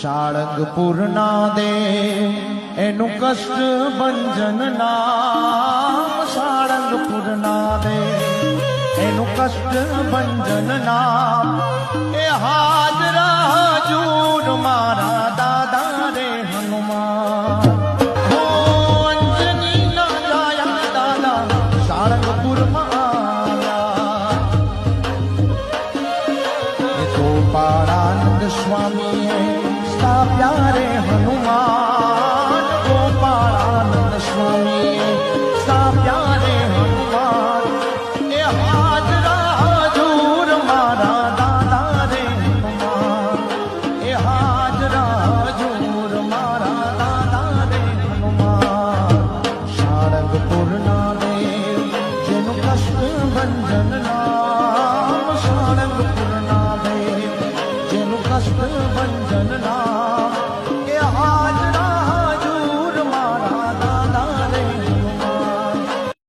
સાળંગપુરના દેવ એનું કષ્ટ ભંજન નામ. સાળંગપુરના દેવ એનું કષ્ટ ભંજન નામ. એ હાજરા હજૂર મારા દાદા રે હનુમાન. હો અંજની ના જાયા દાદા સાળંગપુરમાં આવ્યા. એ ગોપાળાનંદ સ્વામીએ પ્યારે હનુમાન. ગોપાળાનંદ સ્વામી પ્યારે હનુમાન. એ હાજરા હજૂર મારા દાદા રે હનુમાન. એ હાજરા હજૂર